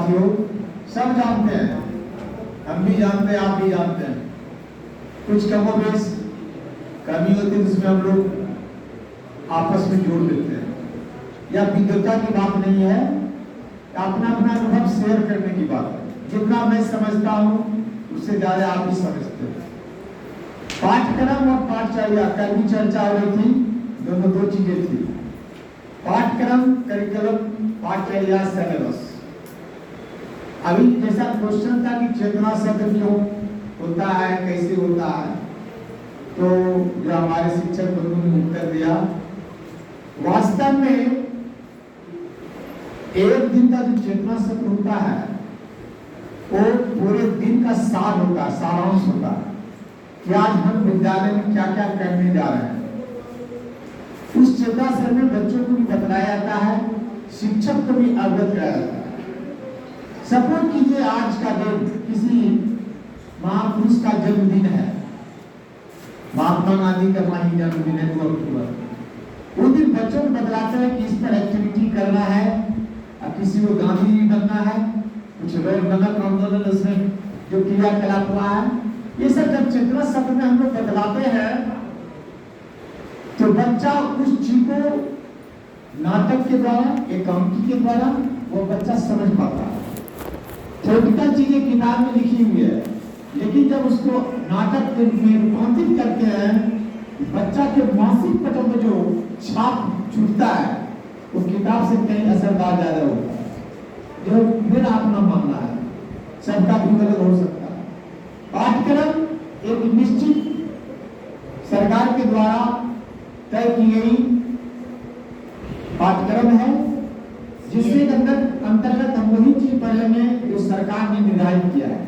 साथियों सब जानते हैं, हम भी जानते हैं, आप भी जानते हैं। कुछ कमोबेश कमी होती है जिसमें हम लोग आपस में जोड़ देते हैं। यह विद्वता की बात नहीं है, अपना अपना अनुभव शेयर करने की बात है। जितना मैं समझता हूँ उससे ज्यादा आप भी समझते हैं। पाठ्यक्रम और पाठचर्या कल भी चर्चा हो रही थी, दोनों दो चीजें थी। पाठ्यक्रम करिकुलम, पाठचर्या सिलेबस। अभी जैसा क्वेश्चन था कि चेतना शब्द क्यों होता है, कैसे होता है, तो जो हमारे शिक्षक बंधु ने उत्तर दिया, वास्तव में एक दिन का जो चेतना शब्द होता है वो पूरे दिन का सार होता है, सारांश होता है कि आज हम विद्यालय में क्या क्या करने जा रहे हैं। उस चेतना शब्द में बच्चों को भी बतलाया जाता है, शिक्षक को भी अवगत कराया जाता है। सपोज कीजिए आज का दिन किसी महापुरुष का जन्मदिन है, महात्मा गांधी का वही जन्मदिन है 2 अक्टूबर। उस दिन बच्चों को बतलाते हैं कि इस पर एक्टिविटी करना है, अब किसी को गांधी जी बनना है, कुछ लोग नमक आंदोलन उसमें जो क्रियाकलाप हुआ है, ये सब जब चेतना शब्द में हम लोग बतलाते हैं तो बच्चा उस चीज को नाटक के द्वारा, एकांकी के द्वारा वो बच्चा समझ पाता है। थ्योरेटिकल चीजें किताब में लिखी हुई है, लेकिन जब उसको नाटक में रूपांतरित करते हैं, बच्चा के मानसिक पटल में जो छाप छूटता है वो किताब से कहीं असरदार ज्यादा होता है। जो मेरा अपना मानना है, सबका भी गलत हो सकता है। पाठ्यक्रम एक निश्चित सरकार के द्वारा तय की गई पाठ्यक्रम है, जिसके अंतर्गत हम वही चीज पहले में जो सरकार ने निर्धारित किया है।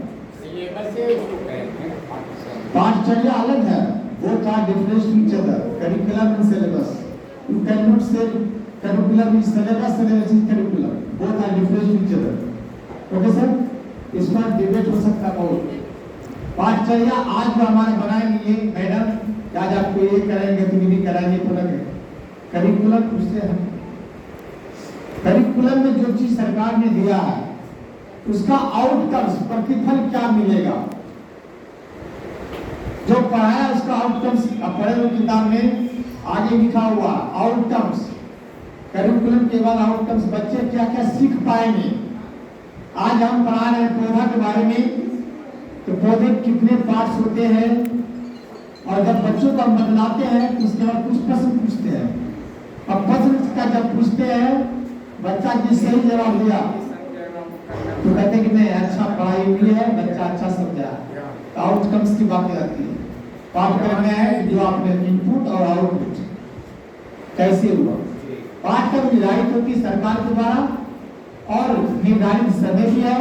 पाठचर्या अलग है, both are different to each other, curriculum and syllabus. You cannot say curriculum is syllabus, syllabus is curriculum. Both are different to each other. Okay sir? इस पर डिबेट हो सकता है बहुत। पाठचर्या आज जो हमारे बनाएंगे ये मैडम, आज आपको ये करेंगे तो नहीं कराएंगे तो लगे। करिकुलम उससे हम करिकुलम में जो चीज सरकार ने दिया है उसका आउटकम्स, प्रतिफल क्या मिलेगा, जो पढ़ाया उसका आउटकम्स पढ़े हुए किताब में आगे लिखा हुआ आउटकम्स, करिकुलम के बाद आउटकम्स, बच्चे क्या क्या सीख पाएंगे। आज हम पढ़ा रहे हैं पौधा के बारे में, तो पौधे कितने पार्ट्स होते हैं, और जब बच्चों को हम बतलाते हैं तो उसके बाद कुछ प्रश्न पूछते हैं। अब प्रश्न का जब पूछते हैं, बच्चा जिस सही जवाब दिया तो कहते कि नहीं अच्छा पढ़ाई हुई है, बच्चा अच्छा समझा, तो आउटकम्स की बातें आती है। पाठ्यक्रम में है जो आपने इनपुट और आउटपुट कैसे हुआ। पाठ्यक्रम निर्धारित होती सरकार के द्वारा और निर्धारित समय भी है,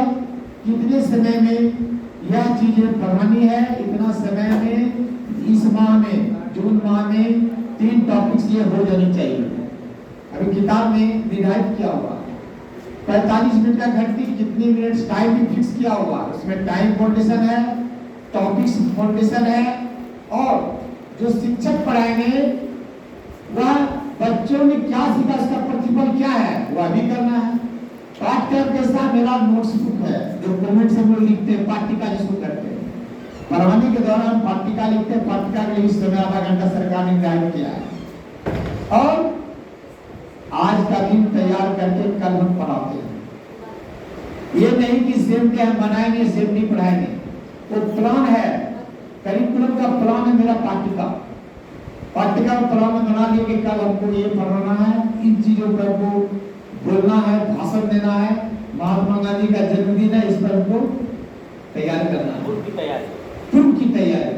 कितने समय में यह चीजें पढ़ानी है, इतना समय में, इस माह में, जून माह में 3 टॉपिक्स ये हो जानी चाहिए। अभी किताब में निर्धारित किया हुआ 45 मिनट का घंटी, कितने मिनट टाइम भी फिक्स किया हुआ, उसमें टाइम फाउंडेशन है, टॉपिक्स फाउंडेशन है, और जो शिक्षक पढ़ाएंगे वह बच्चों ने क्या सीखा, उसका प्रतिफल क्या है वह भी करना है। पाठ्यक्रम के साथ मेरा नोट्स बुक है जो कमेंट से लोग लिखते हैं, पाठ्यिका जिसको करते हैं, पढ़ाने के दौरान पाठ्यिका लिखते हैं। पाठ्यिका के लिए इस समय आधा घंटा सरकार ने निर्धारित किया है, और आज का दिन तैयार करके कल हम पढ़ाते हैं। ये नहीं कि सेम डे हम बनाएंगे सेम डे पढ़ाएंगे, वो प्लान है, करिकुलम का प्लान है मेरा पाठ्यिका। पाठ्यिका प्लान में बना लिया कि कल हमको ये पढ़ाना है, इन चीजों पर हमको बोलना है, भाषण देना है, महात्मा गांधी का जन्मदिन है, इस पर हमको तैयार करना है, पूर्व की तैयारी।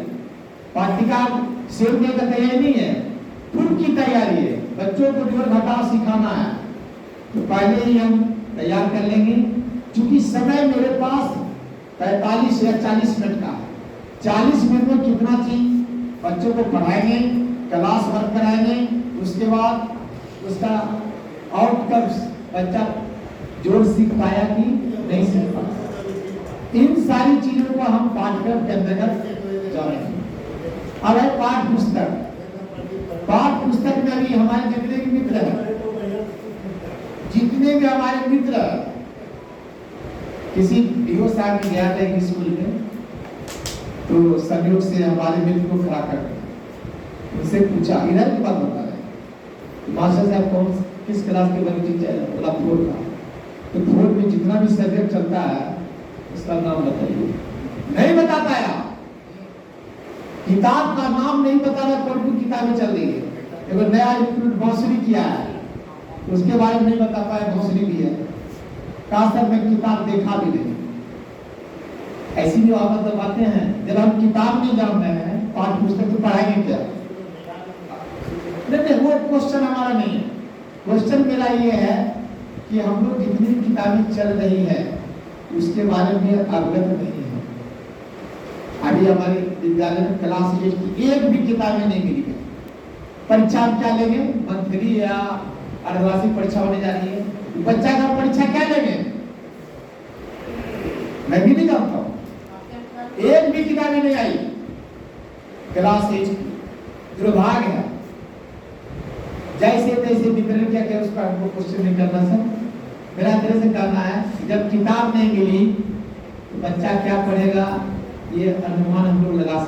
पाठ्यिका सेम डे का तैयारी नहीं है, पूर्व की तैयारी है। बच्चों को जोड़ घटाव सिखाना है तो पहले ही हम तैयार कर लेंगे। क्योंकि समय मेरे पास 45 या 40 मिनट का है, 40 मिनट में कितना चीज बच्चों को पढ़ाएंगे, क्लास वर्क कराएंगे, उसके बाद उसका आउटकम्स बच्चा जोड़ सीख पाया कि नहीं सीख पाया, इन सारी चीजों को हम पाठ्यक्रम के अंतर्गत जानेंगे। अब है पाठ पुस्तक। पाठ पुस्तक में भी हमारे जितने भी मित्र हैं, जितने भी हमारे मित्र किसी डीओ साहब ने गया था एक स्कूल में, तो संयोग से हमारे मित्र को खड़ा कर दिया। उनसे पूछा, इधर की बात बता रहे, मास्टर साहब कौन किस क्लास के बच्चे टीचर? बोला फोर का। तो फोर में जितना भी सब्जेक्ट चलता है उसका नाम बताइए। नहीं बता पाया, किताब का नाम नहीं बता रहा, कौन सी किताबें चल रही है। एगो नया रिक्रूट बांसुरी किया है, उसके बारे में नहीं बता पाया, बांसुरी भी है। कहा सर मैं किताब देखा भी नहीं। ऐसी जो आप मतलब बातें हैं, जब हम किताब नहीं जान रहे हैं, पाठ्य पुस्तक तो पढ़ाएंगे क्या? नहीं, वो क्वेश्चन हमारा नहीं है। क्वेश्चन मेरा ये है कि हम लोग जितनी किताबें चल रही है उसके बारे में अवगत नहीं है। अभी हमारे विद्यालय में क्लास 8 की एक भी किताबें नहीं मिली है। परीक्षा हम क्या लेंगे? मंथली या अर्धवार्षिक परीक्षा होने जा रही है, बच्चा का परीक्षा क्या लेंगे? मैं भी नहीं जानता हूँ, एक भी किताबें नहीं आई क्लास 8 की। दुर्भाग्य है। जैसे तैसे वितरण क्या क्या उसका हमको क्वेश्चन नहीं करना सर। मेरा तरह से कहना है, जब किताब नहीं मिली तो बच्चा क्या पढ़ेगा, ये अनुमान हम लोग लगा सकते हैं।